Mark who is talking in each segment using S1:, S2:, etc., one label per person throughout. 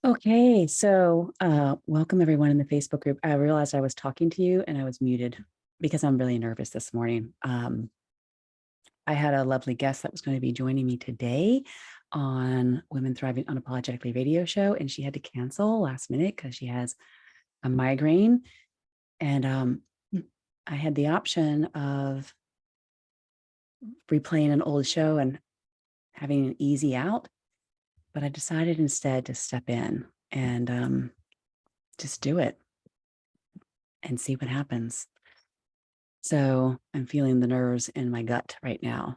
S1: Okay, so welcome everyone in the Facebook group. I realized I was talking to you and I was muted because I'm really nervous this morning. I had a lovely guest that was going to be joining me today on Women Thriving Unapologetically radio show, and she had to cancel last minute because she has a migraine. And I had the option of replaying an old show and having an easy out, but I decided instead to step in and just do it and see what happens. So I'm feeling the nerves in my gut right now.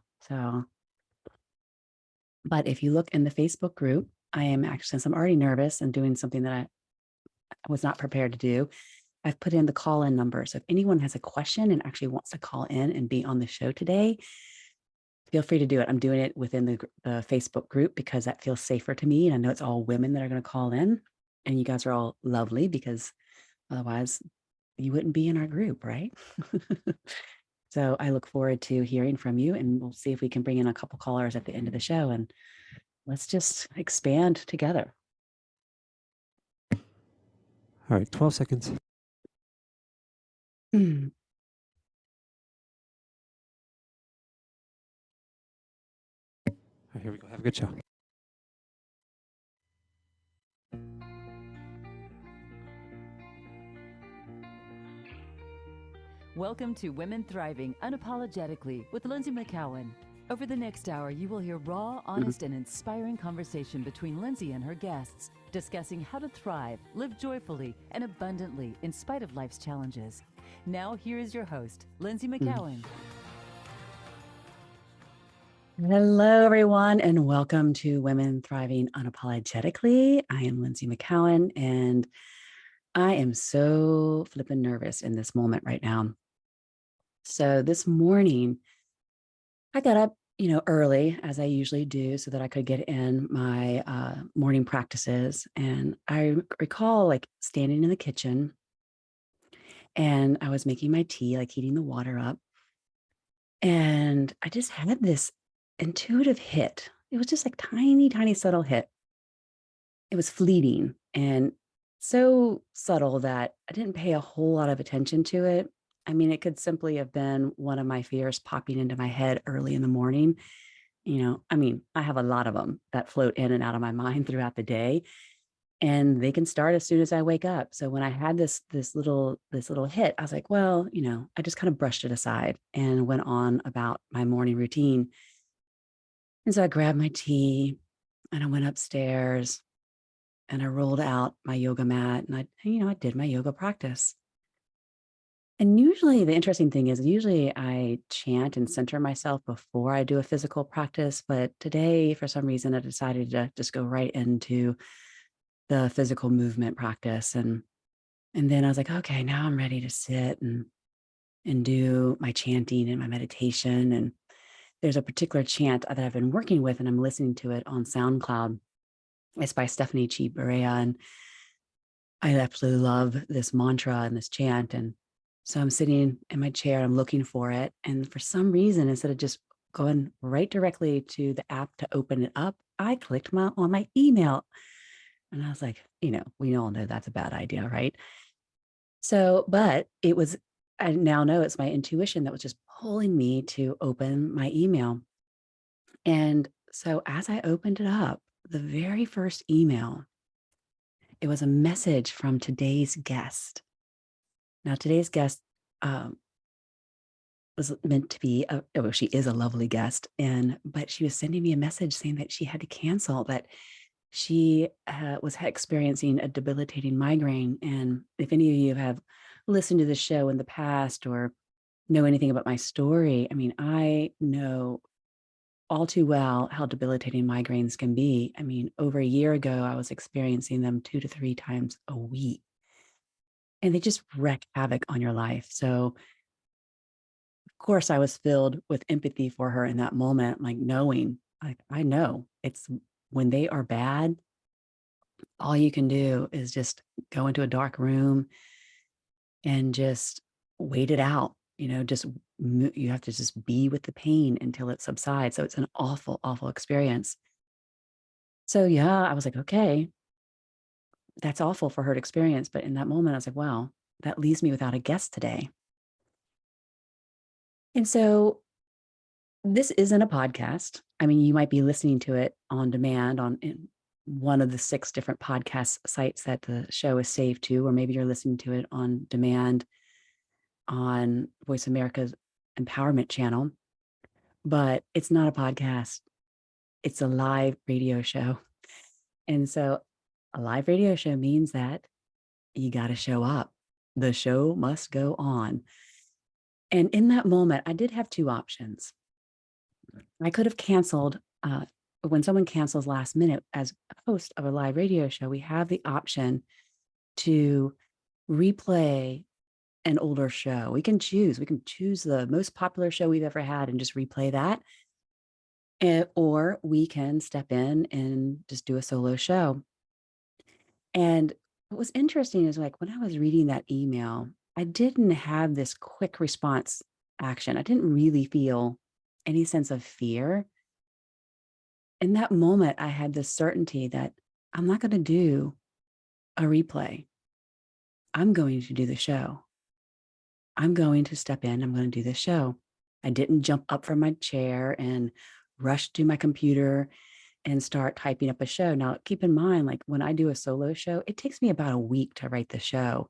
S1: But if you look in the Facebook group, I am actually, since I'm already nervous and doing something that I was not prepared to do, I've put in the call-in number. So if anyone has a question and actually wants to call in and be on the show today, feel free to do it. I'm doing it within the Facebook group because that feels safer to me. And I know it's all women that are going to call in. And you guys are all lovely because otherwise you wouldn't be in our group, right? So I look forward to hearing from you, and we'll see if we can bring in a couple callers at the end of the show, and let's just expand together.
S2: All right, 12 seconds.
S1: All
S2: right, here we go. Have a good show.
S3: Welcome to Women Thriving Unapologetically with Lynsie McKeown. Over the next hour, you will hear raw, honest, and inspiring conversation between Lynsie and her guests, discussing how to thrive, live joyfully, and abundantly in spite of life's challenges. Now, here is your host, Lynsie McKeown.
S1: Hello, everyone, and welcome to Women Thriving Unapologetically. I am Lynsie McKeown, and I am so flippin' nervous in this moment right now. So this morning, I got up, early as I usually do so that I could get in my morning practices. And I recall like standing in the kitchen and I was making my tea, like heating the water up. And I just had this intuitive hit. It was just like tiny, tiny, subtle hit. It was fleeting and so subtle that I didn't pay a whole lot of attention to it. I mean, it could simply have been one of my fears popping into my head early in the morning. I have a lot of them that float in and out of my mind throughout the day, and they can start as soon as I wake up. So when I had this little hit, I was like, well, I just kind of brushed it aside and went on about my morning routine. And so I grabbed my tea and I went upstairs and I rolled out my yoga mat and I did my yoga practice. And usually the interesting thing is usually I chant and center myself before I do a physical practice. But today, for some reason, I decided to just go right into the physical movement practice. And then I was like, okay, now I'm ready to sit and do my chanting and my meditation. And there's a particular chant that I've been working with, and I'm listening to it on SoundCloud. It's by Stephanie Chi Barea. And I absolutely love this mantra and this chant. And so I'm sitting in my chair, I'm looking for it. And for some reason, instead of just going right directly to the app to open it up, I clicked on my email. And I was like, we all know that's a bad idea, right? So, but I now know it's my intuition that was just pulling me to open my email. And so as I opened it up, the very first email, it was a message from today's guest. Now, today's guest was meant to be, she is a lovely guest, but she was sending me a message saying that she had to cancel, that she was experiencing a debilitating migraine. And if any of you have listened to the show in the past or know anything about my story, I mean, I know all too well how debilitating migraines can be. I mean, over a year ago, I was experiencing them 2 to 3 times a week, and they just wreak havoc on your life. So, of course, I was filled with empathy for her in that moment, like knowing, like, I know it's when they are bad, all you can do is just go into a dark room and just wait it out. You have to just be with the pain until it subsides. So it's an awful, awful experience. So yeah, I was like, okay, that's awful for her to experience. But in that moment, I was like, wow, that leaves me without a guest today. And so this isn't a podcast. I mean, you might be listening to it on demand on one of the 6 different podcast sites that the show is saved to, or maybe you're listening to it on demand on Voice America's Empowerment channel. But it's not a podcast. It's a live radio show. And so a live radio show means that you got to show up. The show must go on. And in that moment, I did have 2 options. I could have canceled. When someone cancels last minute as a host of a live radio show, we have the option to replay an older show. We can choose the most popular show we've ever had and just replay that. Or we can step in and just do a solo show. And what was interesting is like when I was reading that email, I didn't have this quick response action. I didn't really feel any sense of fear. In that moment, I had this certainty that I'm not going to do a replay. I'm going to do the show. I'm going to step in. I'm going to do the show. I didn't jump up from my chair and rush to my computer and start typing up a show. Now, keep in mind, like when I do a solo show, it takes me about a week to write the show.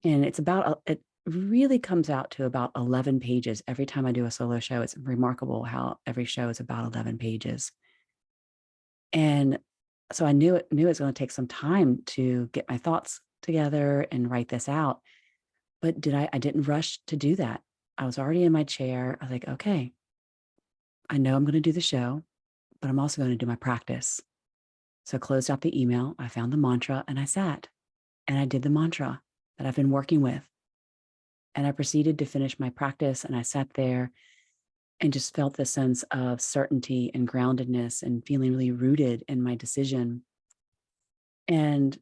S1: And it really comes out to about 11 pages every time I do a solo show. It's remarkable how every show is about 11 pages. And so I knew it was going to take some time to get my thoughts together and write this out. But I didn't rush to do that. I was already in my chair. I was like, okay, I know I'm going to do the show, but I'm also going to do my practice. So I closed out the email. I found the mantra and I sat and I did the mantra that I've been working with. And I proceeded to finish my practice. And I sat there and just felt the sense of certainty and groundedness and feeling really rooted in my decision. And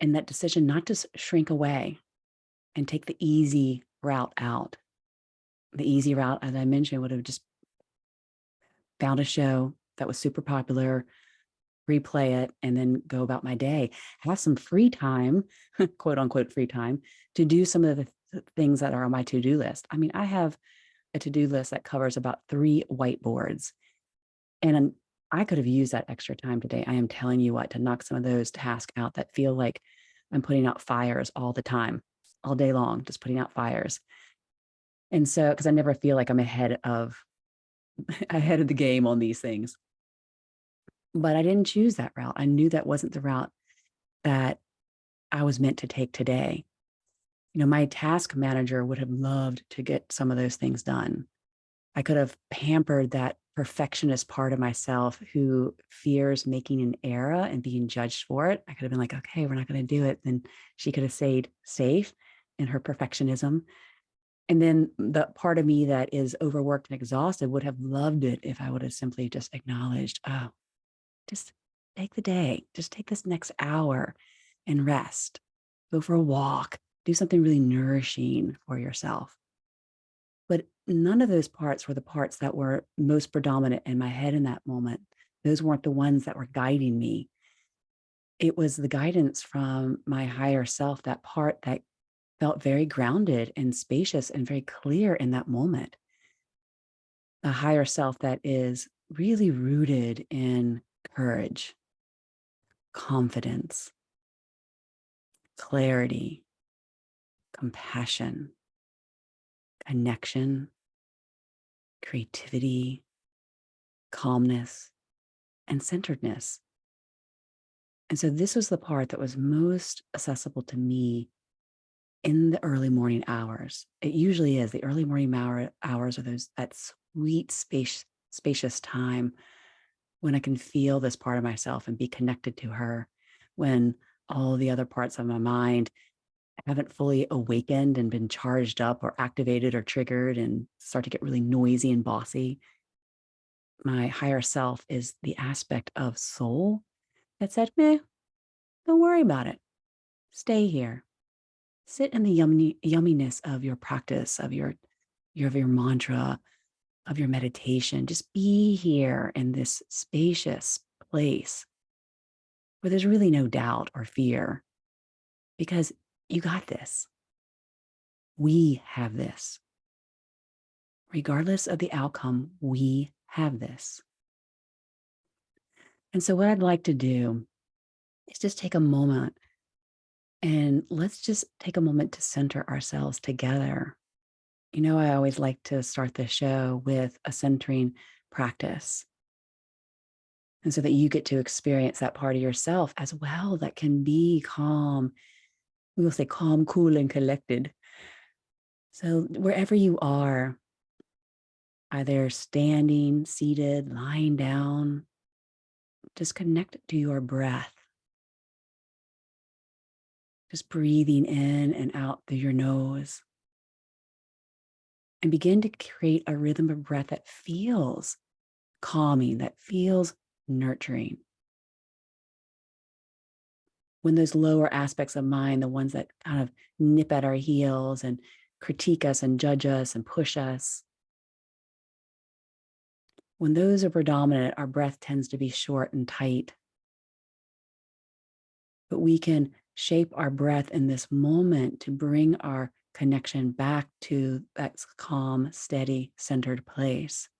S1: in that decision, not to shrink away and take the easy route out. The easy route, as I mentioned, would have just found a show that was super popular, replay it, and then go about my day. Have some free time, quote unquote free time, to do some of the things that are on my to-do list. I mean, I have a to-do list that covers about 3 whiteboards. And I could have used that extra time today. I am telling you what, to knock some of those tasks out that feel like I'm putting out fires all the time, all day long, just putting out fires. And so, because I never feel like I'm ahead of the game on these things. But I didn't choose that route. I knew that wasn't the route that I was meant to take today. You know, my task manager would have loved to get some of those things done. I could have pampered that perfectionist part of myself who fears making an error and being judged for it. I could have been like, okay, we're not going to do it. Then she could have stayed safe in her perfectionism. And then the part of me that is overworked and exhausted would have loved it if I would have simply just acknowledged, oh, just take the day, just take this next hour and rest, go for a walk, do something really nourishing for yourself. But none of those parts were the parts that were most predominant in my head in that moment. Those weren't the ones that were guiding me. It was the guidance from my higher self, that part that felt very grounded and spacious and very clear in that moment. A higher self that is really rooted in courage, confidence, clarity, compassion, connection, creativity, calmness, and centeredness. And so this was the part that was most accessible to me in the early morning hours. It usually is. The early morning hours are that sweet, spacious time when I can feel this part of myself and be connected to her, when all the other parts of my mind haven't fully awakened and been charged up or activated or triggered and start to get really noisy and bossy. My higher self is the aspect of soul that said, meh, don't worry about it. Stay here. Sit in the yumminess of your practice, of your mantra, of your meditation. Just be here in this spacious place where there's really no doubt or fear, because you got this. We have this. Regardless of the outcome, we have this. And so what I'd like to do is just take a moment, and let's just take a moment to center ourselves together. You know, I always like to start the show with a centering practice. And so that you get to experience that part of yourself as well that can be calm. We will say calm, cool, and collected. So wherever you are, either standing, seated, lying down, just connect to your breath. Just breathing in and out through your nose. And begin to create a rhythm of breath that feels calming, that feels nurturing. When those lower aspects of mind, the ones that kind of nip at our heels and critique us and judge us and push us, when those are predominant, our breath tends to be short and tight. But we can shape our breath in this moment to bring our connection back to that calm, steady, centered place.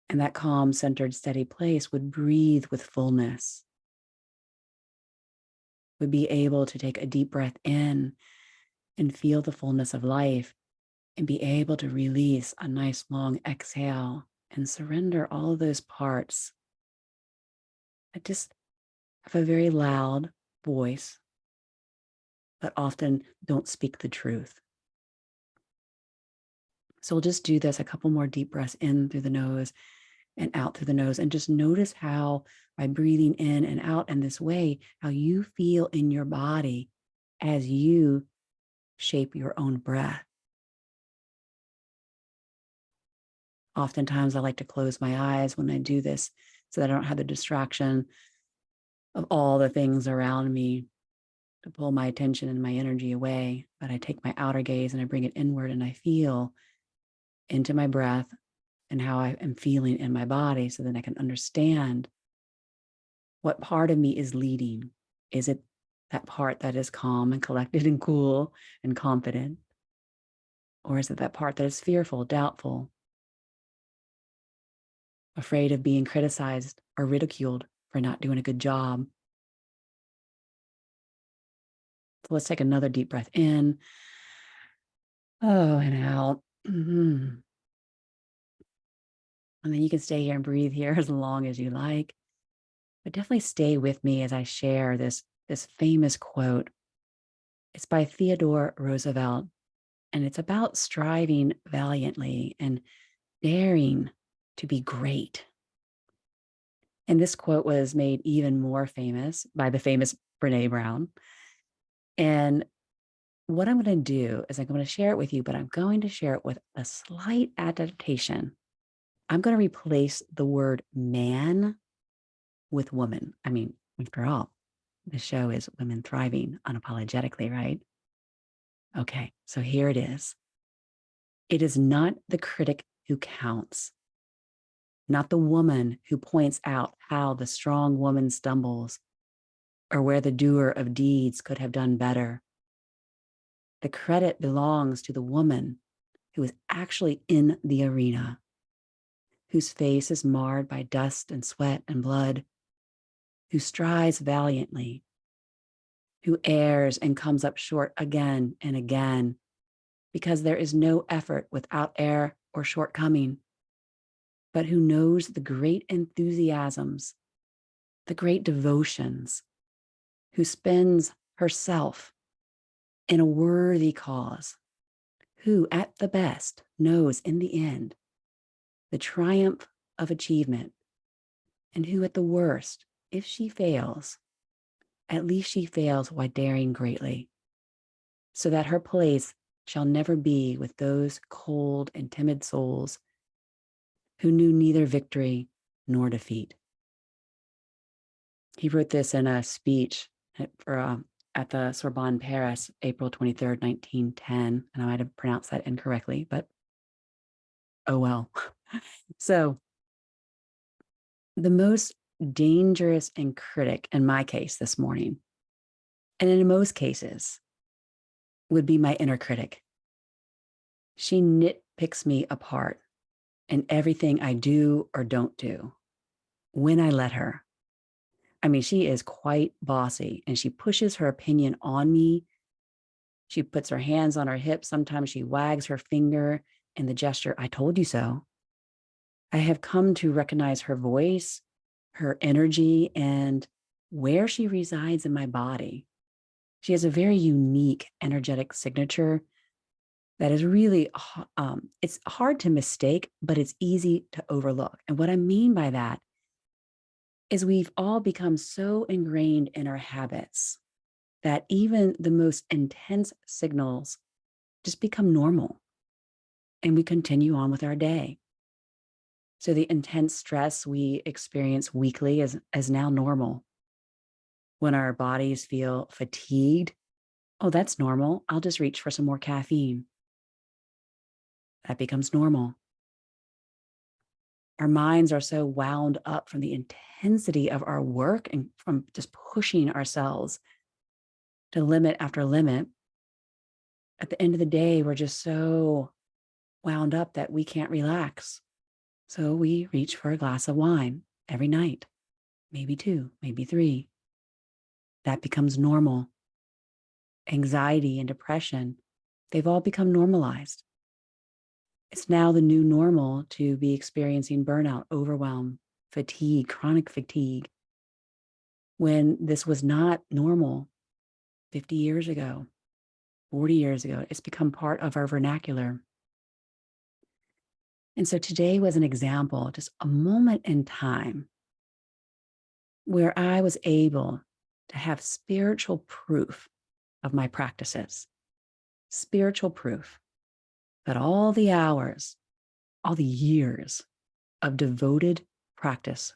S1: And that calm, centered, steady place would breathe with fullness, would be able to take a deep breath in and feel the fullness of life, and be able to release a nice long exhale and surrender all of those parts that just have a very loud voice, but often don't speak the truth. So we'll just do this, a couple more deep breaths in through the nose and out through the nose, and just notice how by breathing in and out in this way, how you feel in your body as you shape your own breath. Oftentimes I like to close my eyes when I do this so that I don't have the distraction of all the things around me to pull my attention and my energy away. But I take my outer gaze and I bring it inward, and I feel into my breath and how I am feeling in my body, so then I can understand what part of me is leading. Is it that part that is calm and collected and cool and confident? Or is it that part that is fearful, doubtful, afraid of being criticized or ridiculed for not doing a good job? So let's take another deep breath in. Oh, and out. And then you can stay here and breathe here as long as you like. But definitely stay with me as I share this famous quote. It's by Theodore Roosevelt, and it's about striving valiantly and daring to be great. And this quote was made even more famous by the famous Brene Brown. And what I'm going to do is I'm going to share it with you, but I'm going to share it with a slight adaptation. I'm going to replace the word man with woman. I mean, after all, the show is Women Thriving Unapologetically, right? Okay, so here it is. It is not the critic who counts, not the woman who points out how the strong woman stumbles or where the doer of deeds could have done better. The credit belongs to the woman who is actually in the arena, whose face is marred by dust and sweat and blood, who strives valiantly, who errs and comes up short again and again, because there is no effort without error or shortcoming, but who knows the great enthusiasms, the great devotions, who spends herself in a worthy cause, who at the best knows in the end the triumph of achievement, and who at the worst, if she fails, at least she fails while daring greatly, so that her place shall never be with those cold and timid souls who knew neither victory nor defeat. He wrote this in a speech at the Sorbonne, Paris, April 23rd, 1910. And I might have pronounced that incorrectly, but oh well. So The most dangerous and critic in my case this morning, and in most cases, would be my inner critic. She nitpicks me apart in everything I do or don't do when I let her. I mean, she is quite bossy and she pushes her opinion on me. She puts her hands on her hips. Sometimes she wags her finger in the gesture, I told you so. I have come to recognize her voice, her energy, and where she resides in my body. She has a very unique energetic signature that is really, it's hard to mistake, but it's easy to overlook. And what I mean by that is we've all become so ingrained in our habits that even the most intense signals just become normal and we continue on with our day. So the intense stress we experience weekly is now normal. When our bodies feel fatigued, oh, that's normal. I'll just reach for some more caffeine. That becomes normal. Our minds are so wound up from the intensity of our work and from just pushing ourselves to limit after limit. At the end of the day, we're just so wound up that we can't relax. So we reach for a glass of wine every night, maybe 2, maybe 3. That becomes normal. Anxiety and depression, they've all become normalized. It's now the new normal to be experiencing burnout, overwhelm, fatigue, chronic fatigue, when this was not normal 50 years ago, 40 years ago. It's become part of our vernacular. And so today was an example, just a moment in time where I was able to have spiritual proof of my practices, spiritual proof that all the hours, all the years of devoted practice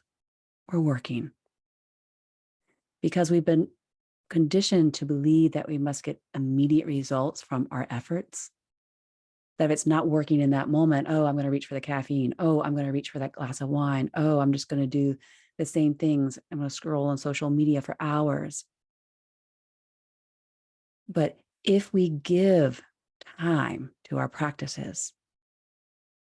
S1: were working. Because we've been conditioned to believe that we must get immediate results from our efforts, that if it's not working in that moment, oh, I'm going to reach for the caffeine. Oh, I'm going to reach for that glass of wine. Oh, I'm just going to do the same things. I'm going to scroll on social media for hours. But if we give time to our practices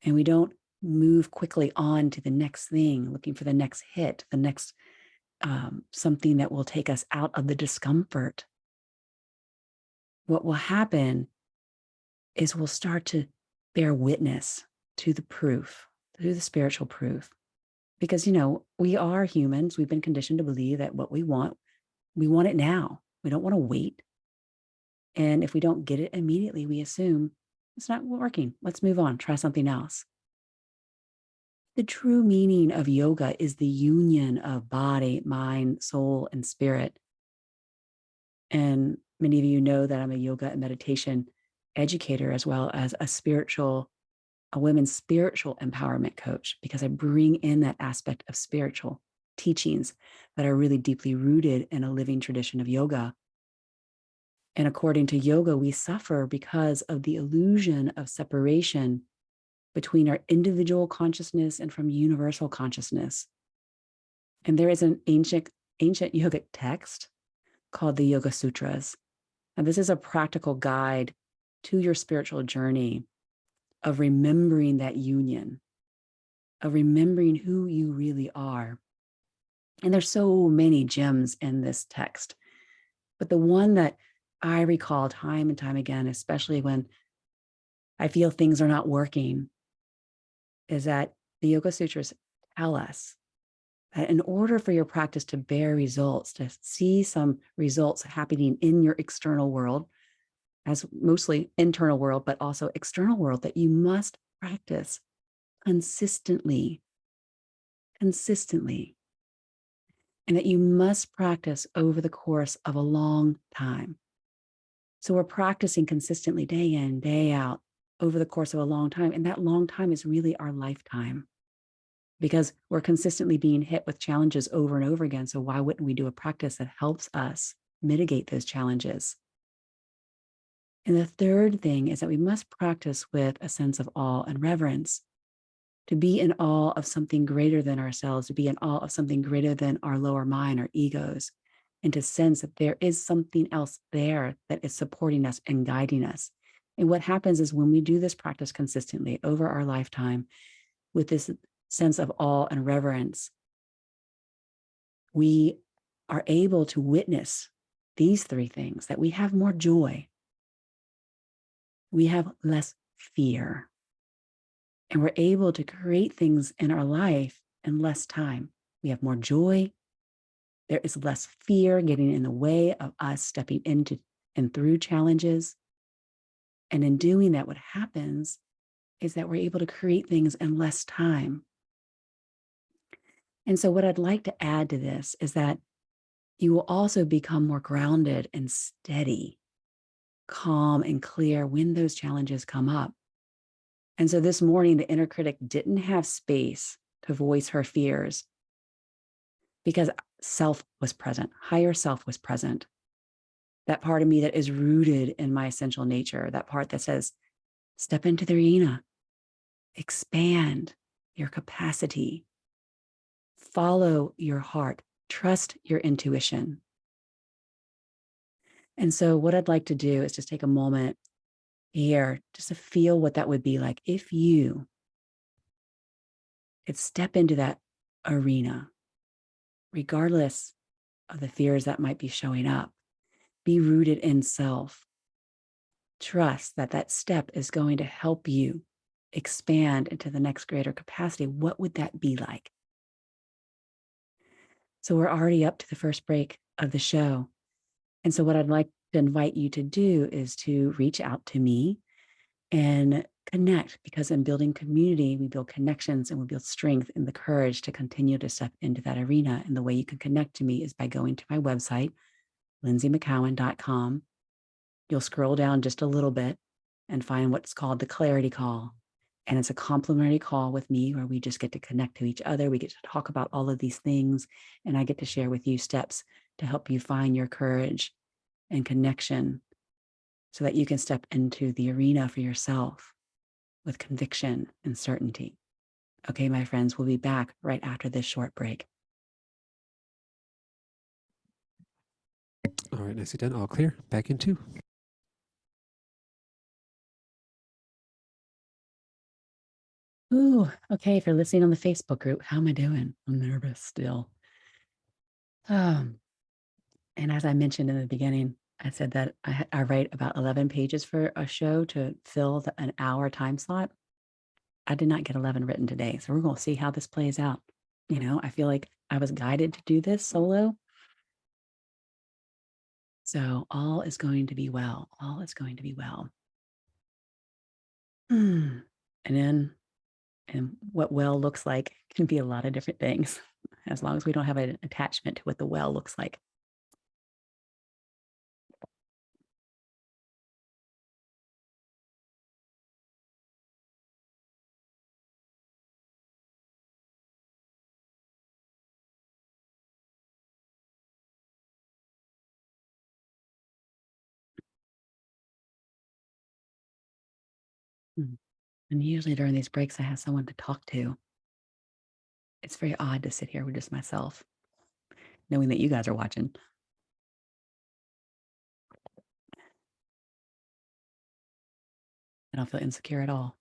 S1: and we don't move quickly on to the next thing, looking for the next hit, the next something that will take us out of the discomfort, what will happen is we'll start to bear witness to the proof, to the spiritual proof. Because, we are humans. We've been conditioned to believe that what we want it now. We don't want to wait. And if we don't get it immediately, we assume it's not working. Let's move on, try something else. The true meaning of yoga is the union of body, mind, soul, and spirit. And many of you know that I'm a yoga and meditation educator, as well as a women's spiritual empowerment coach, because I bring in that aspect of spiritual teachings that are really deeply rooted in a living tradition of yoga. And according to yoga, we suffer because of the illusion of separation between our individual consciousness and from universal consciousness. And there is an ancient yogic text called the Yoga Sutras. And this is a practical guide to your spiritual journey of remembering that union, of remembering who you really are. And there's so many gems in this text, but the one that I recall time and time again, especially when I feel things are not working, is that the Yoga Sutras tell us that in order for your practice to bear results, to see some results happening in your external world, as mostly internal world, but also external world, that you must practice consistently, and that you must practice over the course of a long time. So we're practicing consistently day in, day out over the course of a long time. And that long time is really our lifetime, because we're consistently being hit with challenges over and over again. So why wouldn't we do a practice that helps us mitigate those challenges? And the third thing is that we must practice with a sense of awe and reverence, to be in awe of something greater than ourselves, to be in awe of something greater than our lower mind, our egos, and to sense that there is something else there that is supporting us and guiding us. And what happens is when we do this practice consistently over our lifetime with this sense of awe and reverence, we are able to witness these three things: that we have more joy, we have less fear, and we're able to create things in our life in less time. We have more joy. There is less fear getting in the way of us stepping into and through challenges. And in doing that, what happens is that we're able to create things in less time. And so what I'd like to add to this is that you will also become more grounded and steady, calm and clear when those challenges come up. And so this morning, the inner critic didn't have space to voice her fears because self was present, higher self was present. That part of me that is rooted in my essential nature, that part that says, step into the arena, expand your capacity, follow your heart, trust your intuition. And so what I'd like to do is just take a moment here just to feel what that would be like if you could step into that arena, regardless of the fears that might be showing up. Be rooted in self. Trust that that step is going to help you expand into the next greater capacity. What would that be like? So we're already up to the first break of the show. And so what I'd like to invite you to do is to reach out to me and connect, because in building community, we build connections and we build strength and the courage to continue to step into that arena. And the way you can connect to me is by going to my website, lynsiemckown.com. You'll scroll down just a little bit and find what's called the Clarity Call. And it's a complimentary call with me where we just get to connect to each other. We get to talk about all of these things, and I get to share with you steps to help you find your courage and connection so that you can step into the arena for yourself with conviction and certainty. Okay, my friends, we'll be back right after this short break.
S2: All right, nicely done. All clear. Back in 2.
S1: Ooh, okay, if you're listening on the Facebook group, how am I doing? I'm nervous still. And as I mentioned in the beginning, I said that I write about 11 pages for a show to fill an hour time slot. I did not get 11 written today. So we're going to see how this plays out. You know, I feel like I was guided to do this solo. So all is going to be well. All is going to be well. And then, and what well looks like can be a lot of different things, as long as we don't have an attachment to what the well looks like. And usually during these breaks, I have someone to talk to. It's very odd to sit here with just myself, knowing that you guys are watching. I don't feel insecure at all.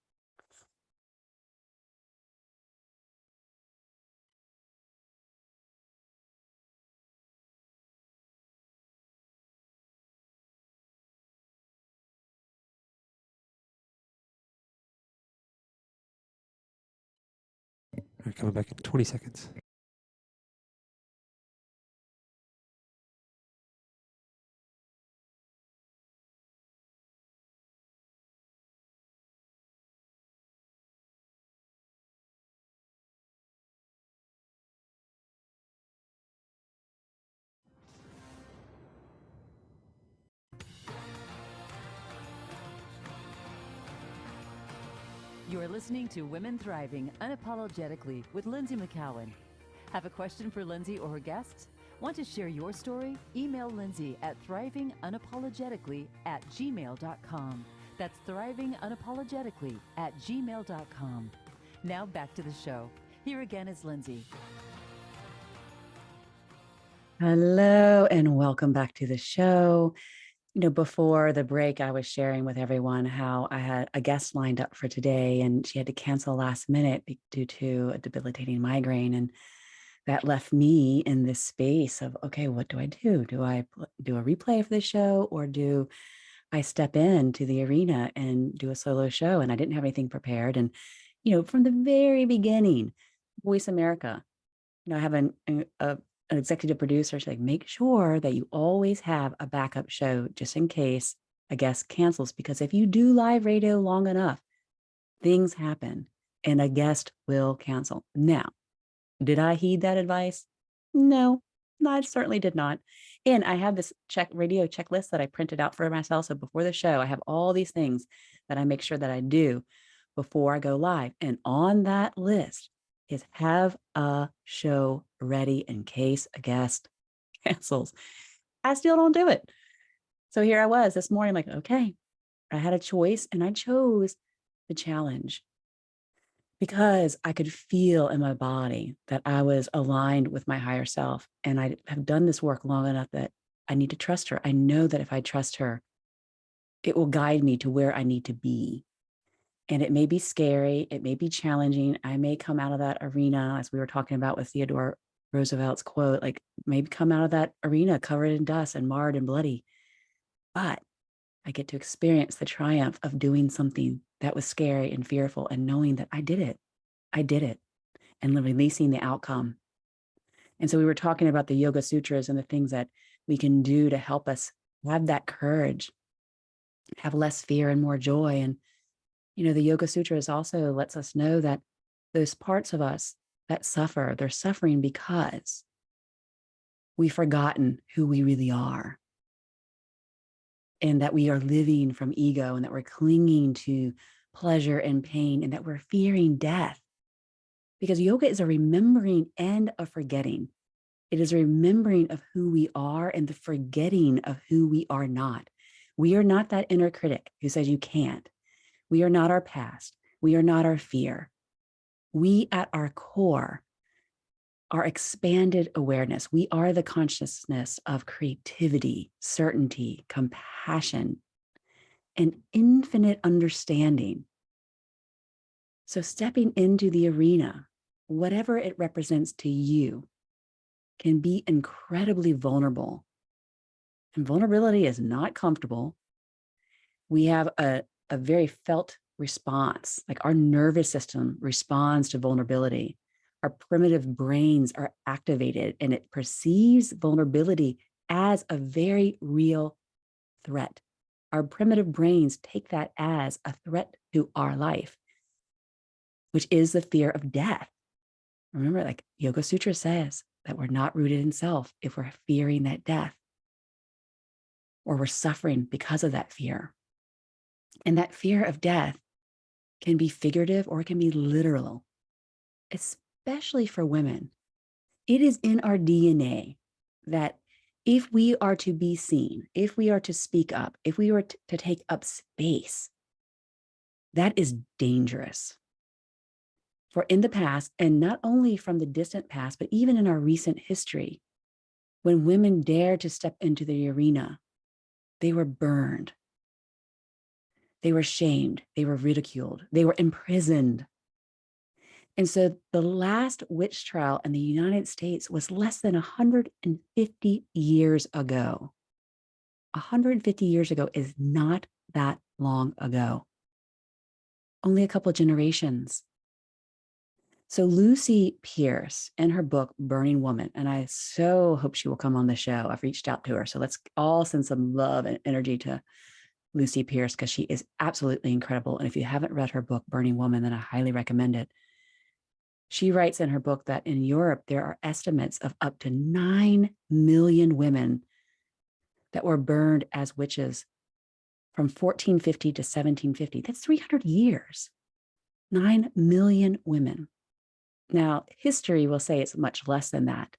S2: All right, coming back in 20 seconds.
S3: You're listening to Women Thriving Unapologetically with Lynsie McKeown. Have a question for Lynsie or her guests? Want to share your story? Email Lynsie at thrivingunapologetically@gmail.com. That's thrivingunapologetically@gmail.com. Now back to the show. Here again is Lynsie.
S1: Hello, and welcome back to the show. Before the break, I was sharing with everyone how I had a guest lined up for today, and she had to cancel last minute due to a debilitating migraine. And that left me in this space of, okay, what do I do? Do I do a replay for the show, or do I step into the arena and do a solo show? And I didn't have anything prepared. And, from the very beginning, Voice America, I have an executive producer. She's like, make sure that you always have a backup show just in case a guest cancels, because if you do live radio long enough, things happen and a guest will cancel. Now, did I heed that advice? No, I certainly did not. And I have this radio checklist that I printed out for myself. So before the show, I have all these things that I make sure that I do before I go live. And on that list is have a show ready in case a guest cancels. I still don't do it. So here I was this morning, like, okay, I had a choice and I chose the challenge because I could feel in my body that I was aligned with my higher self. And I have done this work long enough that I need to trust her. I know that if I trust her, it will guide me to where I need to be. And it may be scary. It may be challenging. I may come out of that arena, as we were talking about with Theodore Roosevelt's quote, like maybe come out of that arena covered in dust and marred and bloody. But I get to experience the triumph of doing something that was scary and fearful and knowing that I did it. I did it, and releasing the outcome. And so we were talking about the Yoga Sutras and the things that we can do to help us have that courage, have less fear and more joy. And the Yoga Sutras also lets us know that those parts of us that suffer, they're suffering because we've forgotten who we really are, and that we are living from ego, and that we're clinging to pleasure and pain, and that we're fearing death. Because yoga is a remembering and a forgetting. It is a remembering of who we are and the forgetting of who we are not. We are not that inner critic who says you can't. We are not our past. We are not our fear. We at our core are expanded awareness. We are the consciousness of creativity, certainty, compassion, and infinite understanding. So stepping into the arena, whatever it represents to you, can be incredibly vulnerable. And vulnerability is not comfortable. We have a very felt response, like our nervous system responds to vulnerability. Our primitive brains are activated and it perceives vulnerability as a very real threat. Our primitive brains take that as a threat to our life, which is the fear of death. Remember, like Yoga Sutra says, that we're not rooted in self if we're fearing that death, or we're suffering because of that fear. And that fear of death can be figurative or it can be literal, especially for women. It is in our DNA that if we are to be seen, if we are to speak up, if we are to take up space, that is dangerous. For in the past, and not only from the distant past, but even in our recent history, when women dared to step into the arena, they were burned. They were shamed. They were ridiculed. They were imprisoned. And so the last witch trial in the United States was less than 150 years ago. 150 years ago is not that long ago. Only a couple of generations. So Lucy Pierce, in her book, Burning Woman, and I so hope she will come on the show. I've reached out to her. So let's all send some love and energy to Lucy Pierce, because she is absolutely incredible. And if you haven't read her book, Burning Woman, then I highly recommend it. She writes in her book that in Europe, there are estimates of up to 9 million women that were burned as witches from 1450 to 1750. That's 300 years. 9 million women. Now, history will say it's much less than that,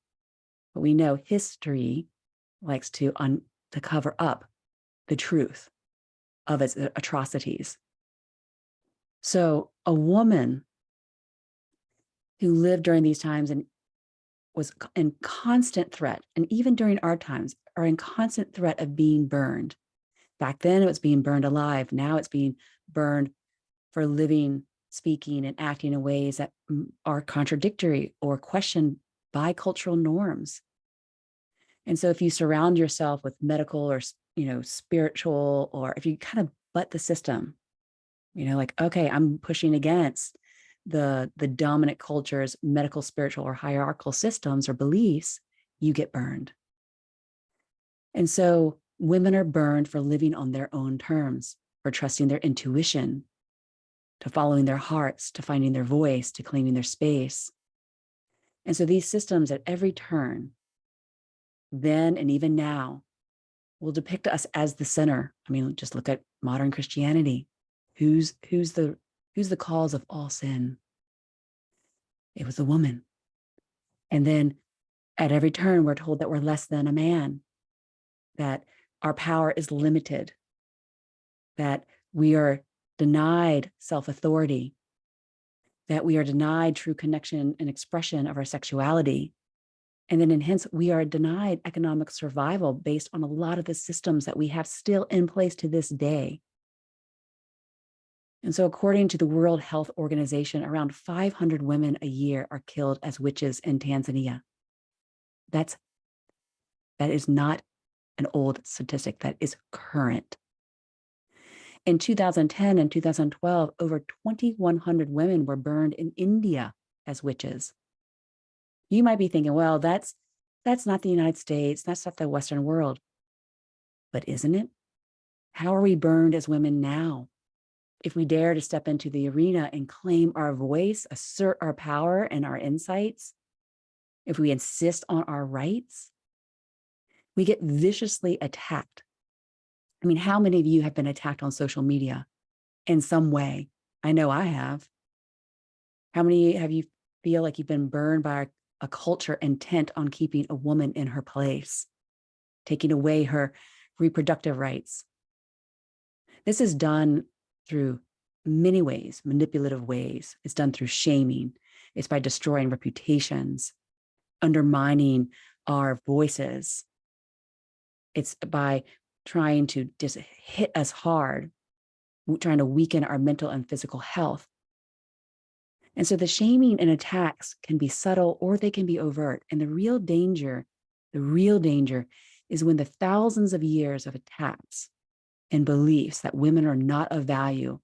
S1: but we know history likes to cover up the truth of its atrocities. So a woman who lived during these times and was in constant threat, and even during our times are in constant threat of being burned. Back then it was being burned alive. Now it's being burned for living, speaking, and acting in ways that are contradictory or questioned by cultural norms. And so if you surround yourself with medical or, spiritual, or if you kind of butt the system, like, okay, I'm pushing against the dominant culture's medical, spiritual, or hierarchical systems or beliefs, you get burned. And so women are burned for living on their own terms, for trusting their intuition, to following their hearts, to finding their voice, to claiming their space. And so these systems at every turn, then and even now, will depict us as the sinner. I mean, just look at modern Christianity. Who's the cause of all sin? It was the woman. And then at every turn, we're told that we're less than a man, that our power is limited, that we are denied self-authority, that we are denied true connection and expression of our sexuality. And then, hence, we are denied economic survival based on a lot of the systems that we have still in place to this day. And so, according to the World Health Organization, around 500 women a year are killed as witches in Tanzania. That is not an old statistic, that is current. In 2010 and 2012, over 2,100 women were burned in India as witches. You might be thinking, well, that's not the United States, that's not the Western world. But isn't it? How are we burned as women now? If we dare to step into the arena and claim our voice, assert our power and our insights, if we insist on our rights, we get viciously attacked. I mean, how many of you have been attacked on social media in some way? I know I have. How many have you feel like you've been burned by a culture intent on keeping a woman in her place, taking away her reproductive rights? This is done through many ways, manipulative ways. It's done through shaming. It's by destroying reputations, undermining our voices. It's by trying to just hit us hard, trying to weaken our mental and physical health. And so the shaming and attacks can be subtle or they can be overt. And the real danger is when the thousands of years of attacks and beliefs that women are not of value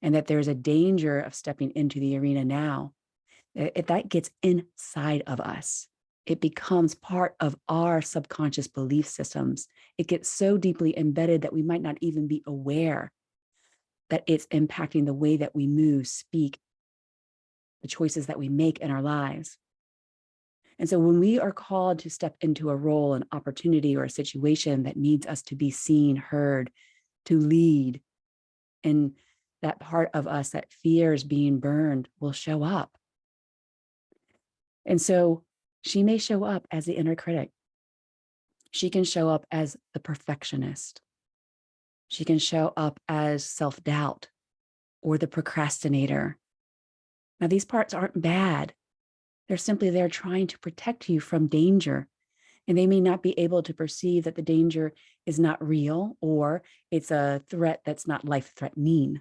S1: and that there's a danger of stepping into the arena now, if that gets inside of us, it becomes part of our subconscious belief systems. It gets so deeply embedded that we might not even be aware that it's impacting the way that we move, speak, the choices that we make in our lives. And so when we are called to step into a role, an opportunity, or a situation that needs us to be seen, heard, to lead, and that part of us that fears being burned will show up. And so she may show up as the inner critic. She can show up as the perfectionist. She can show up as self-doubt or the procrastinator. Now, these parts aren't bad. They're simply there trying to protect you from danger. And they may not be able to perceive that the danger is not real or it's a threat that's not life-threatening.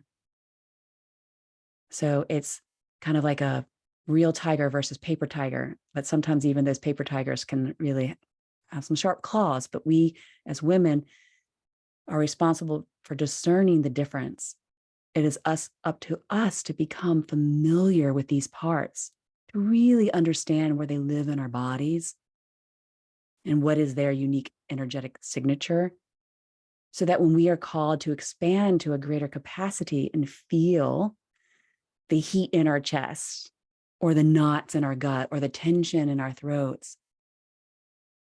S1: So it's kind of like a real tiger versus paper tiger. But sometimes even those paper tigers can really have some sharp claws. But we as women are responsible for discerning the difference. It is up to us to become familiar with these parts, to really understand where they live in our bodies and what is their unique energetic signature, so that when we are called to expand to a greater capacity and feel the heat in our chest or the knots in our gut or the tension in our throats,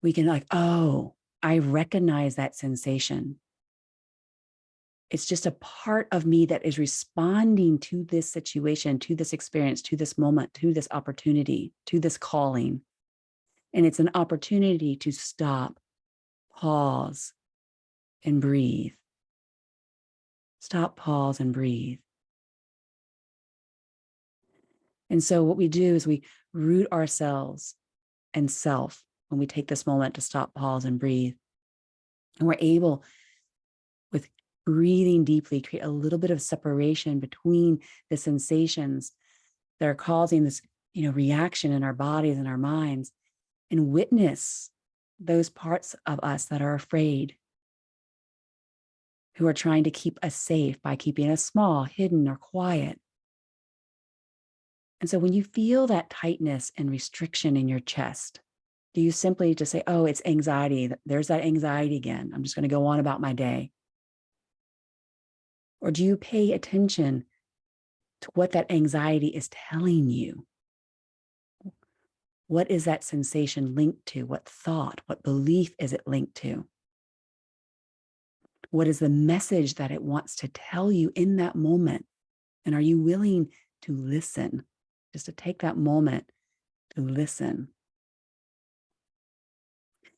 S1: we can oh, I recognize that sensation. It's just a part of me that is responding to this situation, to this experience, to this moment, to this opportunity, to this calling. And it's an opportunity to stop, pause, and breathe. Stop, pause, and breathe. And so what we do is we root ourselves and self when we take this moment to stop, pause, and breathe. And we're able, with breathing deeply, create a little bit of separation between the sensations that are causing this, reaction in our bodies and our minds, and witness those parts of us that are afraid, who are trying to keep us safe by keeping us small, hidden, or quiet. And so when you feel that tightness and restriction in your chest, do you simply just say, oh, it's anxiety. There's that anxiety again. I'm just going to go on about my day. Or do you pay attention to what that anxiety is telling you? What is that sensation linked to? What thought, what belief is it linked to? What is the message that it wants to tell you in that moment? And are you willing to listen? Just to take that moment to listen.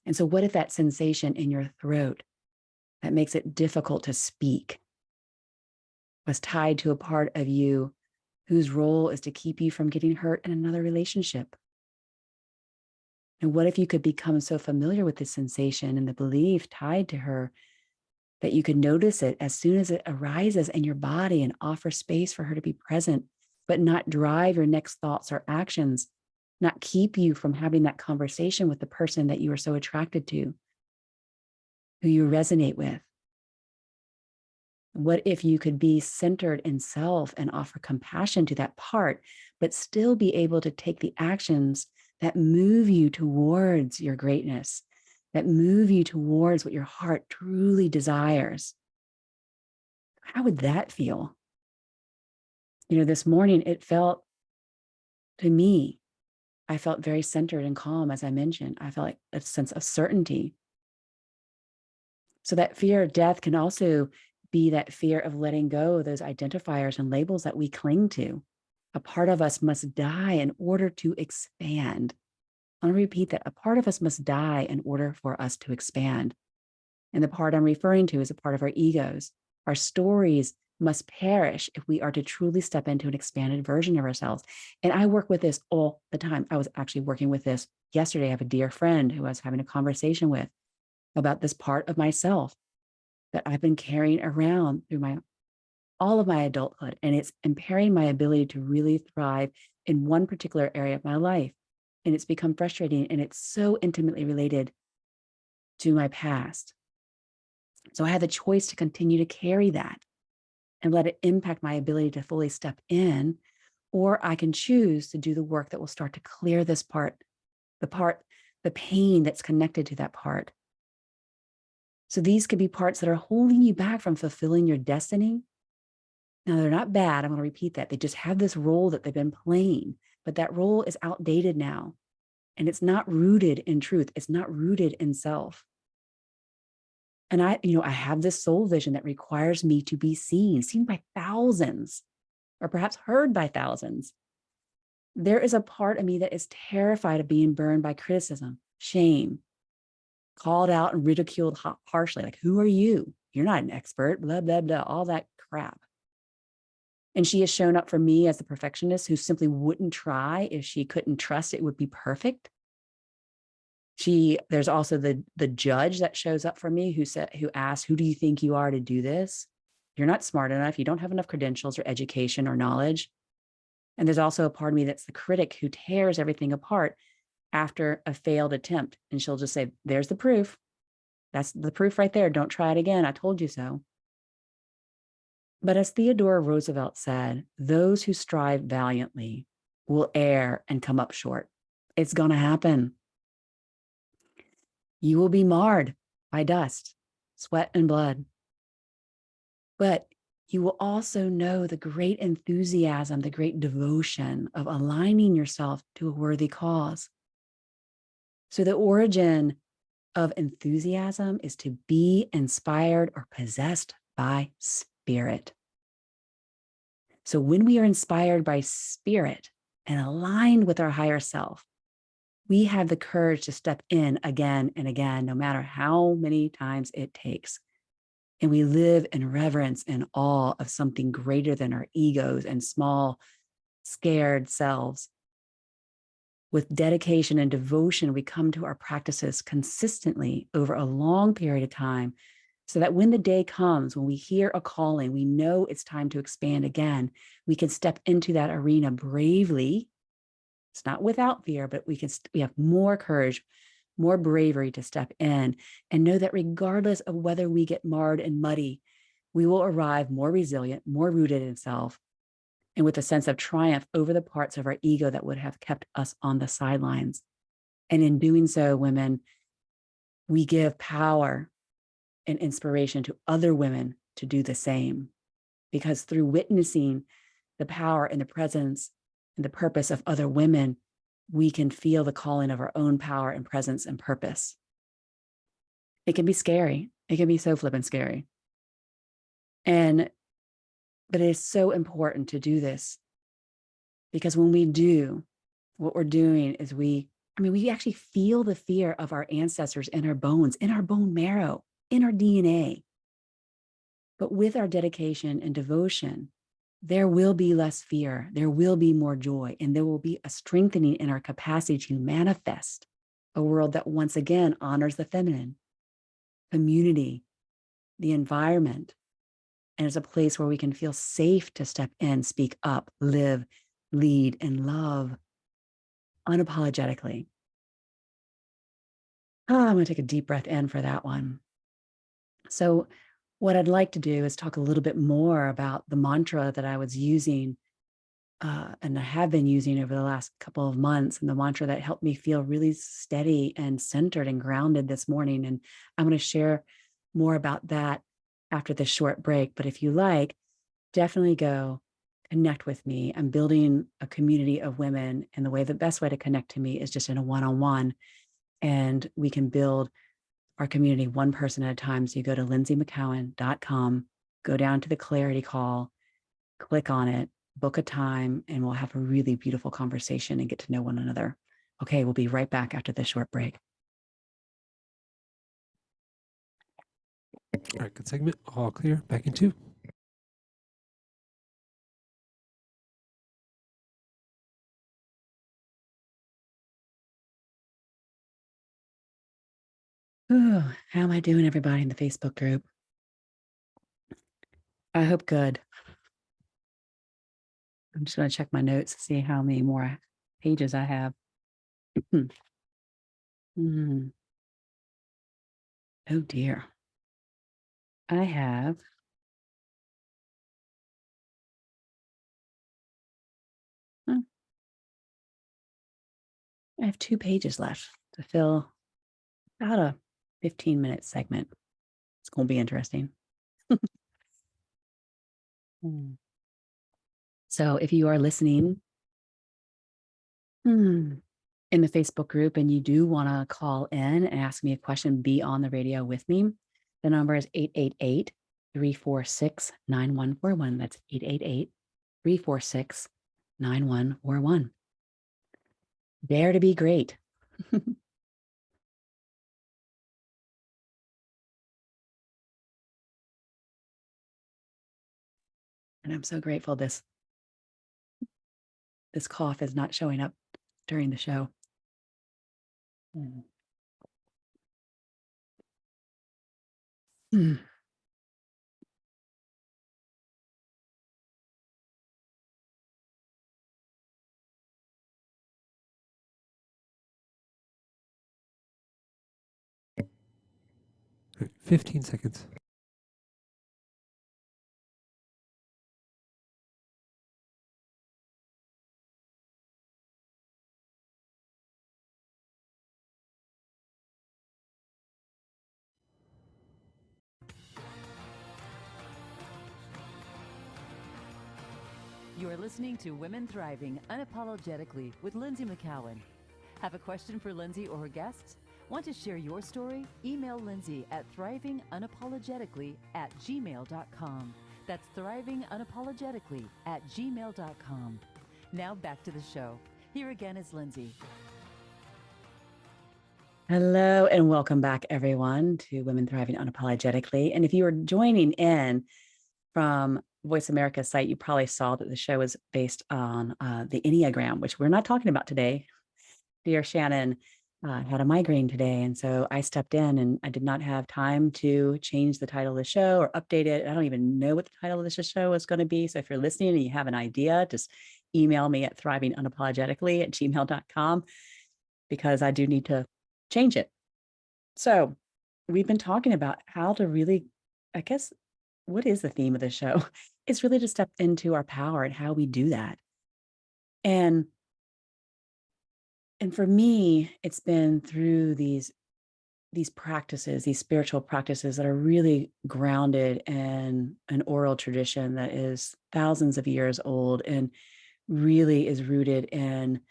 S1: And so what if that sensation in your throat that makes it difficult to speak was tied to a part of you whose role is to keep you from getting hurt in another relationship? And what if you could become so familiar with the sensation and the belief tied to her that you could notice it as soon as it arises in your body and offer space for her to be present, but not drive your next thoughts or actions, not keep you from having that conversation with the person that you are so attracted to, who you resonate with? What if you could be centered in self and offer compassion to that part, but still be able to take the actions that move you towards your greatness, that move you towards what your heart truly desires? How would that feel? This morning, it felt to me, I felt very centered and calm, as I mentioned. I felt like a sense of certainty. So that fear of death can also be that fear of letting go of those identifiers and labels that we cling to. A part of us must die in order to expand. I want to repeat that. A part of us must die in order for us to expand. And the part I'm referring to is a part of our egos. Our stories must perish if we are to truly step into an expanded version of ourselves. And I work with this all the time. I was actually working with this yesterday. I have a dear friend who I was having a conversation with about this part of myself that I've been carrying around through all of my adulthood. And it's impairing my ability to really thrive in one particular area of my life. And it's become frustrating, and it's so intimately related to my past. So I had the choice to continue to carry that and let it impact my ability to fully step in, or I can choose to do the work that will start to clear this part, the pain that's connected to that part. So these could be parts that are holding you back from fulfilling your destiny. Now, they're not bad. I'm going to repeat that. They just have this role that they've been playing, but that role is outdated now. And it's not rooted in truth. It's not rooted in self. And I have this soul vision that requires me to be seen by thousands, or perhaps heard by thousands. There is a part of me that is terrified of being burned by criticism, shame, called out and ridiculed harshly. Like, who are you? You're not an expert, blah, blah, blah, all that crap. And she has shown up for me as the perfectionist who simply wouldn't try if she couldn't trust it would be perfect. There's also the judge that shows up for me who asks, who do you think you are to do this? You're not smart enough. You don't have enough credentials or education or knowledge. And there's also a part of me that's the critic who tears everything apart after a failed attempt. And she'll just say, there's the proof. That's the proof right there. Don't try it again. I told you so. But as Theodore Roosevelt said, those who strive valiantly will err and come up short. It's going to happen. You will be marred by dust, sweat, and blood. But you will also know the great enthusiasm, the great devotion of aligning yourself to a worthy cause. So the origin of enthusiasm is to be inspired or possessed by spirit. So when we are inspired by spirit and aligned with our higher self, we have the courage to step in again and again, no matter how many times it takes. And we live in reverence and awe of something greater than our egos and small scared selves. With dedication and devotion, we come to our practices consistently over a long period of time so that when the day comes, when we hear a calling, we know it's time to expand again. We can step into that arena bravely. It's not without fear, but we have more courage, more bravery to step in and know that regardless of whether we get marred and muddy, we will arrive more resilient, more rooted in self, and with a sense of triumph over the parts of our ego that would have kept us on the sidelines. And in doing so, women, we give power and inspiration to other women to do the same. Because through witnessing the power and the presence and the purpose of other women, we can feel the calling of our own power and presence and purpose. It can be scary. It can be so flippin' scary. But it is so important to do this, because when we do, what we're doing is we actually feel the fear of our ancestors in our bones, in our bone marrow, in our DNA. But with our dedication and devotion, there will be less fear, there will be more joy, and there will be a strengthening in our capacity to manifest a world that once again honors the feminine, community, the environment, and is a place where we can feel safe to step in, speak up, live, lead, and love unapologetically. I'm going to take a deep breath in for that one. So what I'd like to do is talk a little bit more about the mantra that I was using and I have been using over the last couple of months, and the mantra that helped me feel really steady and centered and grounded this morning. And I'm going to share more about that after this short break. But if you like, definitely go connect with me. I'm building a community of women, and the best way to connect to me is just in a one-on-one. And we can build our community one person at a time. So you go to lynsiemckeown.com, go down to the clarity call, click on it, book a time, and we'll have a really beautiful conversation and get to know one another. Okay, we'll be right back after this short break.
S2: All right, good segment. All clear. Back in 2.
S1: Ooh, how am I doing, everybody in the Facebook group? I hope good. I'm just going to check my notes to see how many more pages I have. Oh dear. I have I have 2 pages left to fill about a 15-minute segment. It's going to be interesting. So if you are listening in the Facebook group and you do want to call in and ask me a question, be on the radio with me, the number is 888-346-9141. That's 888-346-9141. Dare to be great. And I'm so grateful this cough is not showing up during the show.
S2: 15 seconds.
S3: You are listening to Women Thriving Unapologetically with Lynsie McKeown. Have a question for Lynsie or her guests? Want to share your story? Email Lynsie at thrivingunapologetically@gmail.com. That's thrivingunapologetically@gmail.com. Now back to the show. Here again is Lynsie.
S1: Hello and welcome back, everyone, to Women Thriving Unapologetically. And if you are joining in from Voice America site, you probably saw that the show is based on the Enneagram, which we're not talking about today. Dear Shannon had a migraine today. And so I stepped in and I did not have time to change the title of the show or update it. I don't even know what the title of this show is going to be. So if you're listening and you have an idea, just email me at thrivingunapologetically@gmail.com because I do need to change it. So we've been talking about how to really, I guess, what is the theme of the show? It's really to step into our power and how we do that. And for me, it's been through these practices, these spiritual practices that are really grounded in an oral tradition that is thousands of years old and really is rooted in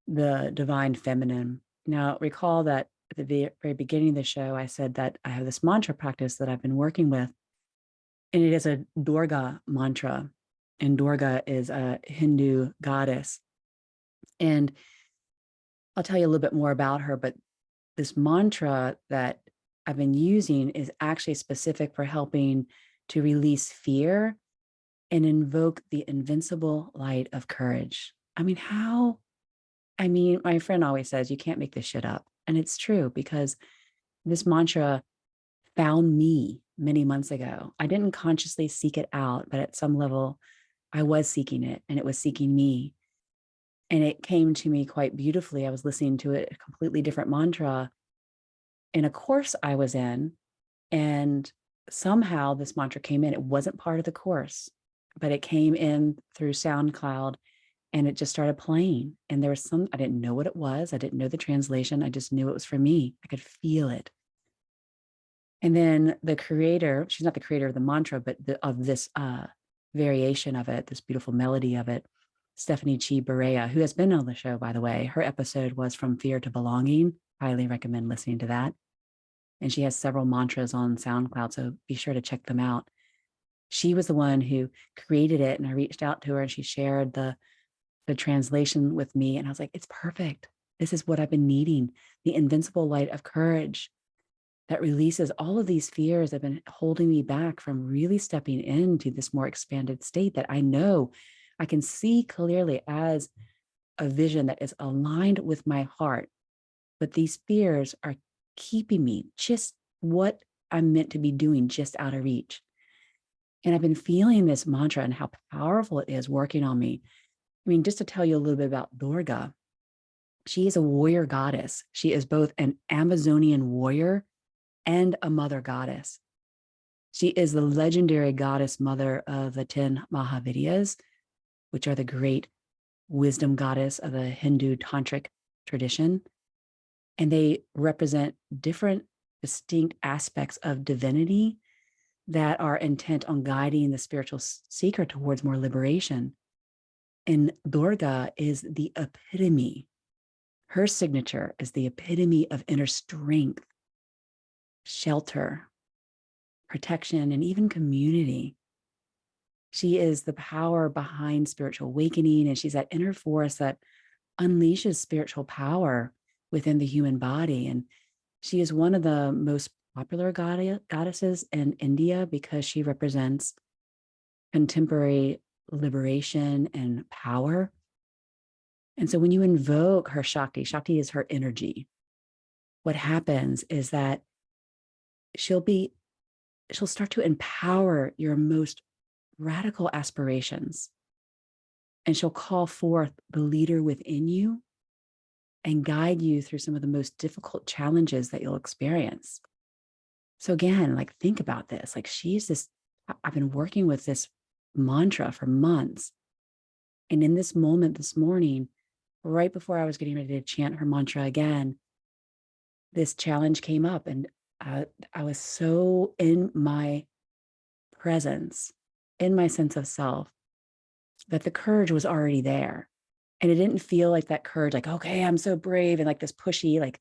S1: the divine feminine. Now, recall that at the very beginning of the show, I said that I have this mantra practice that I've been working with, and it is a Durga mantra. And Durga is a Hindu goddess. And I'll tell you a little bit more about her, but this mantra that I've been using is actually specific for helping to release fear and invoke the invincible light of courage. My friend always says, you can't make this shit up. And it's true because this mantra found me many months ago. I didn't consciously seek it out, but at some level, I was seeking it and it was seeking me. And it came to me quite beautifully. I was listening to a completely different mantra in a course I was in, and somehow this mantra came in. It wasn't part of the course, but it came in through SoundCloud and it just started playing. And there was I didn't know what it was. I didn't know the translation. I just knew it was for me. I could feel it. And then the creator, she's not the creator of the mantra, but of this variation of it, this beautiful melody of it, Stephanie Chi Barea, who has been on the show, by the way. Her episode was From Fear to Belonging. Highly recommend listening to that. And she has several mantras on SoundCloud, so be sure to check them out. She was the one who created it, and I reached out to her and she shared the translation with me. And I was like, it's perfect. This is what I've been needing. The invincible light of courage that releases all of these fears that have been holding me back from really stepping into this more expanded state that I know I can see clearly as a vision that is aligned with my heart. But these fears are keeping me just what I'm meant to be doing, just out of reach. And I've been feeling this mantra and how powerful it is working on me. Just to tell you a little bit about Durga, she is a warrior goddess. She is both an Amazonian warrior and a mother goddess. She is the legendary goddess mother of the 10 Mahavidyas, which are the great wisdom goddess of the Hindu tantric tradition. And they represent different distinct aspects of divinity that are intent on guiding the spiritual seeker towards more liberation. And Durga is the epitome. Her signature is the epitome of inner strength, shelter, protection, and even community. She is the power behind spiritual awakening, and she's that inner force that unleashes spiritual power within the human body. And she is one of the most popular goddesses in India because she represents contemporary liberation and power. And so when you invoke her Shakti is her energy. What happens is that she'll start to empower your most radical aspirations. And she'll call forth the leader within you and guide you through some of the most difficult challenges that you'll experience. So again, think think this, I've been working with this mantra for months. And in this moment this morning, right before I was getting ready to chant her mantra again, this challenge came up, and I was so in my presence, in my sense of self, that the courage was already there. And it didn't feel like that courage, okay, I'm so brave, and this pushy,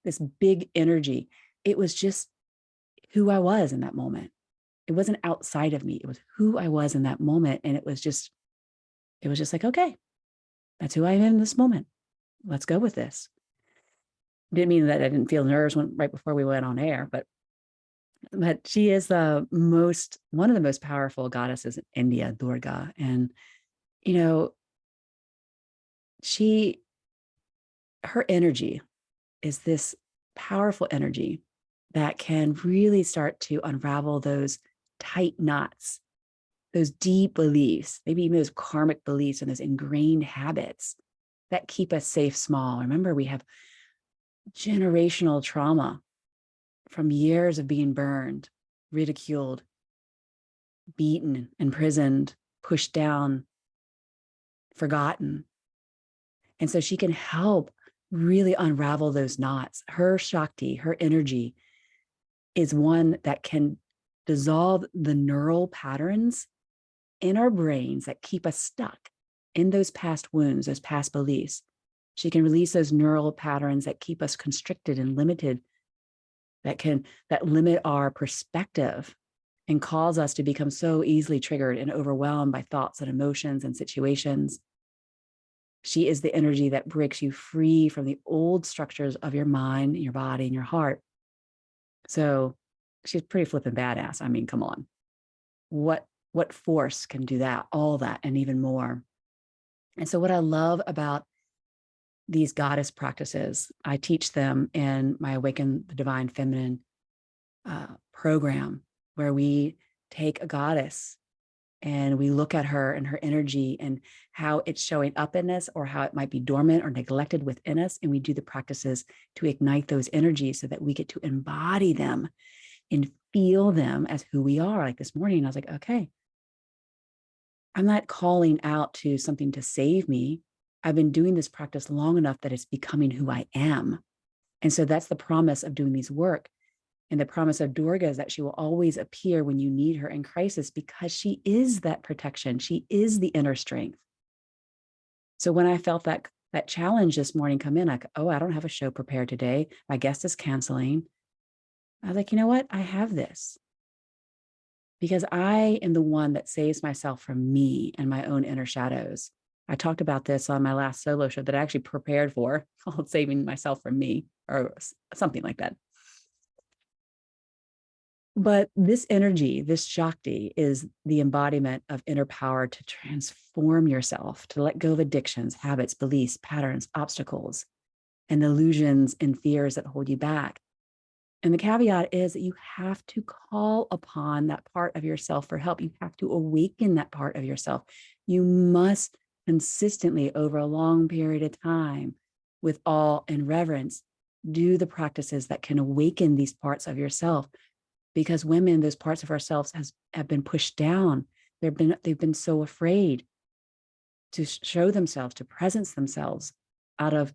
S1: this big energy. It was just who I was in that moment. It wasn't outside of me. It was who I was in that moment. And it was just okay, that's who I am in this moment. Let's go with this. Didn't mean that I didn't feel nerves right before we went on air, but But she is one of the most powerful goddesses in India, Durga. And, you know, her energy is this powerful energy that can really start to unravel those tight knots, those deep beliefs, maybe even those karmic beliefs and those ingrained habits that keep us safe small. Remember, we have generational trauma from years of being burned, ridiculed, beaten, imprisoned, pushed down, forgotten. And so she can help really unravel those knots. Her Shakti, her energy is one that can dissolve the neural patterns in our brains that keep us stuck in those past wounds, those past beliefs. She can release those neural patterns that keep us constricted and limited, that limit our perspective and cause us to become so easily triggered and overwhelmed by thoughts and emotions and situations. She is the energy that breaks you free from the old structures of your mind, your body, and your heart. So she's pretty flippin' badass. I mean, come on. What force can do that, all that, and even more? And so what I love about these goddess practices, I teach them in my Awaken the Divine Feminine program, where we take a goddess and we look at her and her energy and how it's showing up in us, or how it might be dormant or neglected within us. And we do the practices to ignite those energies so that we get to embody them and feel them as who we are. Like this morning, I was like, okay, I'm not calling out to something to save me. I've been doing this practice long enough that it's becoming who I am. And so that's the promise of doing these work. And the promise of Durga is that she will always appear when you need her in crisis, because she is that protection. She is the inner strength. So when I felt that challenge this morning come in, like, oh, I don't have a show prepared today. My guest is canceling. I was like, you know what? I have this. Because I am the one that saves myself from me and my own inner shadows. I talked about this on my last solo show that I actually prepared for, called Saving Myself from Me, or something like that. But this energy, this Shakti, is the embodiment of inner power to transform yourself, to let go of addictions, habits, beliefs, patterns, obstacles, and illusions and fears that hold you back. And the caveat is that you have to call upon that part of yourself for help. You have to awaken that part of yourself. You must consistently, over a long period of time, with awe and reverence, do the practices that can awaken these parts of yourself. Because women, those parts of ourselves have been pushed down. They've been so afraid to show themselves, to presence themselves, out of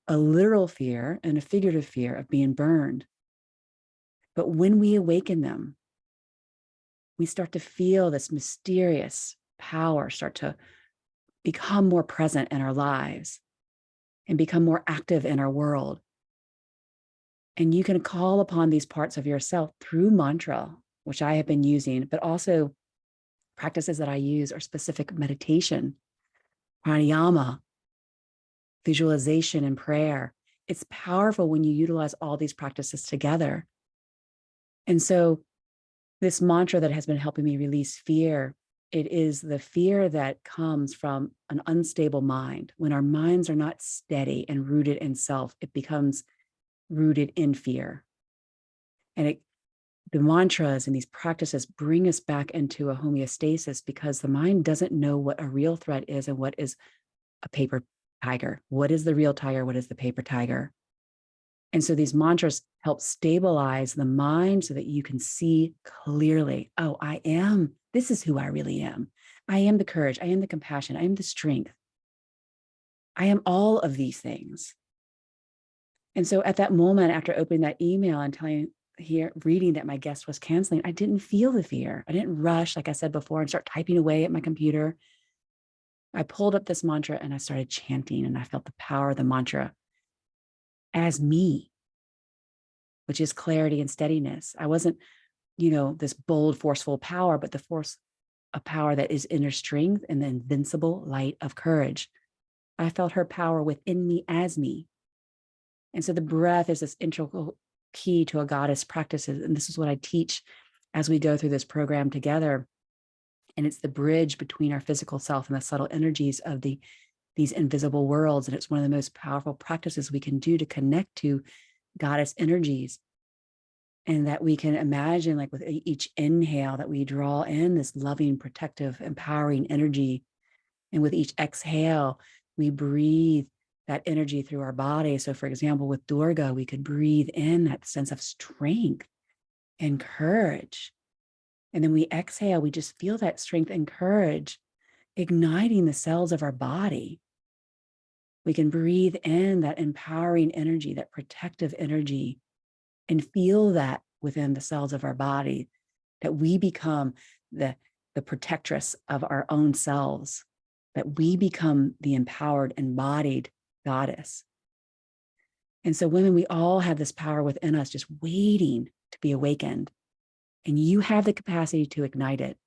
S1: a literal fear and a figurative fear of being burned. But when we awaken them, we start to feel this mysterious power start to become more present in our lives and become more active in our world. And you can call upon these parts of yourself through mantra, which I have been using, but also practices that I use are specific meditation, pranayama, visualization, and prayer. It's powerful when you utilize all these practices together. And so this mantra that has been helping me release fear, it is the fear that comes from an unstable mind. When our minds are not steady and rooted in self, it becomes rooted in fear. And the mantras and these practices bring us back into a homeostasis, because the mind doesn't know what a real threat is and what is a paper tiger. What is the real tiger? What is the paper tiger? And so these mantras help stabilize the mind so that you can see clearly, oh, this is who I really am. I am the courage. I am the compassion. I am the strength. I am all of these things. And so at that moment, after opening that email and reading that my guest was canceling, I didn't feel the fear. I didn't rush, like I said before, and start typing away at my computer. I pulled up this mantra and I started chanting, and I felt the power of the mantra as me, which is clarity and steadiness. I wasn't, this bold, forceful power, but the force of power that is inner strength and the invincible light of courage. I felt her power within me as me. And so the breath is this integral key to a goddess practices. And this is what I teach as we go through this program together. And it's the bridge between our physical self and the subtle energies of these invisible worlds. And it's one of the most powerful practices we can do to connect to goddess energies. And that we can imagine, like with each inhale, that we draw in this loving, protective, empowering energy. And with each exhale, we breathe that energy through our body. So, for example, with Durga, we could breathe in that sense of strength and courage. And then we exhale, we just feel that strength and courage igniting the cells of our body. We can breathe in that empowering energy, that protective energy, and feel that within the cells of our body, that we become the protectress of our own selves, that we become the empowered, embodied goddess. And so women, we all have this power within us just waiting to be awakened. And you have the capacity to ignite it.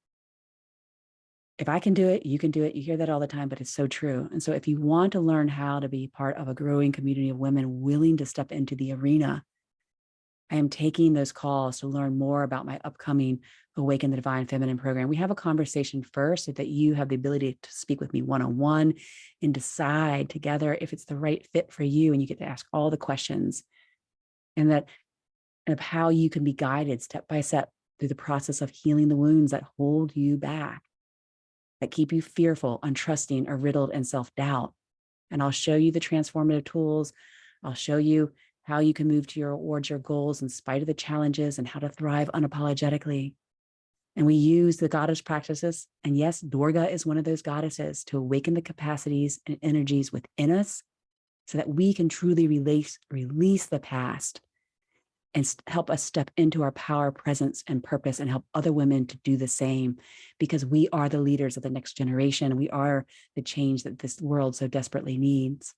S1: If I can do it, you can do it. You hear that all the time, but it's so true. And so if you want to learn how to be part of a growing community of women willing to step into the arena, I am taking those calls to learn more about my upcoming Awaken the Divine Feminine program. We have a conversation first so that you have the ability to speak with me one-on-one and decide together if it's the right fit for you. And you get to ask all the questions and of how you can be guided step by step through the process of healing the wounds that hold you back, that keep you fearful, untrusting, or riddled in self-doubt. And I'll show you the transformative tools. I'll show you how you can move towards your goals in spite of the challenges and how to thrive unapologetically. And we use the goddess practices. And yes, Durga is one of those goddesses to awaken the capacities and energies within us so that we can truly release the past and help us step into our power, presence, and purpose and help other women to do the same, because we are the leaders of the next generation. We are the change that this world so desperately needs.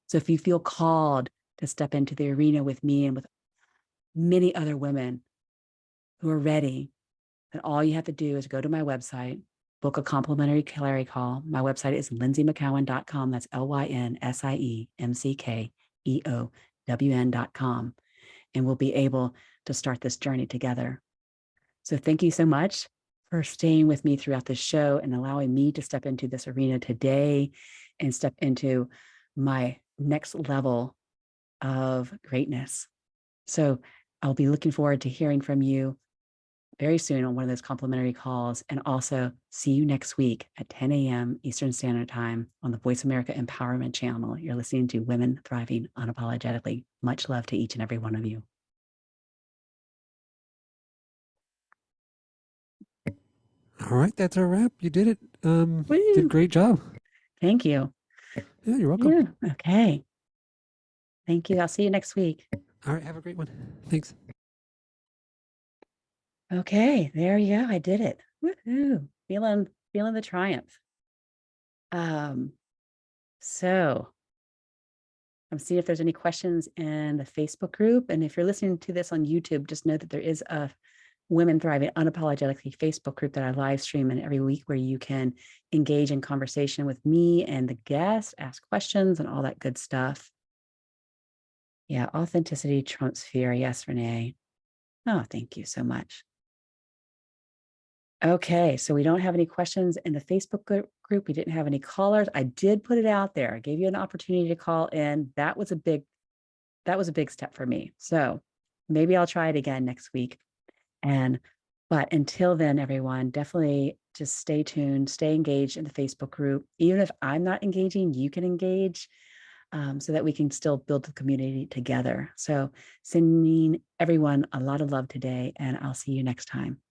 S1: So if you feel called to step into the arena with me and with many other women who are ready, then all you have to do is go to my website, book a complimentary clarity call. My website is lynsiemckeown.com. That's LYNSIEMCKEOWN.com. And we'll be able to start this journey together. So thank you so much for staying with me throughout this show and allowing me to step into this arena today and step into my next level of greatness. So I'll be looking forward to hearing from you very soon on one of those complimentary calls, and also see you next week at 10 a.m. Eastern Standard Time on the Voice America Empowerment Channel. You're listening to Women Thriving Unapologetically. Much love to each and every one of you.
S2: All right, that's our wrap. You did it. Did a
S1: Woo!
S2: great job.
S1: Thank you.
S2: Yeah, you're welcome.
S1: Yeah, okay. Thank you. I'll see you next week.
S2: All right, have a great one. Thanks.
S1: Okay, there you go. I did it. Woohoo. Feeling the triumph. So I'm seeing if there's any questions in the Facebook group. And if you're listening to this on YouTube, just know that there is a Women Thriving Unapologetically Facebook group that I live stream in every week, where you can engage in conversation with me and the guests, ask questions and all that good stuff. Yeah, authenticity trumps fear. Yes, Renee. Oh, thank you so much. Okay, so we don't have any questions in the Facebook group. We didn't have any callers. I did put it out there. I gave you an opportunity to call in. That was a big step for me. So maybe I'll try it again next week. But until then, everyone, definitely just stay tuned, stay engaged in the Facebook group. Even if I'm not engaging, you can engage, so that we can still build the community together. So sending everyone a lot of love today, and I'll see you next time.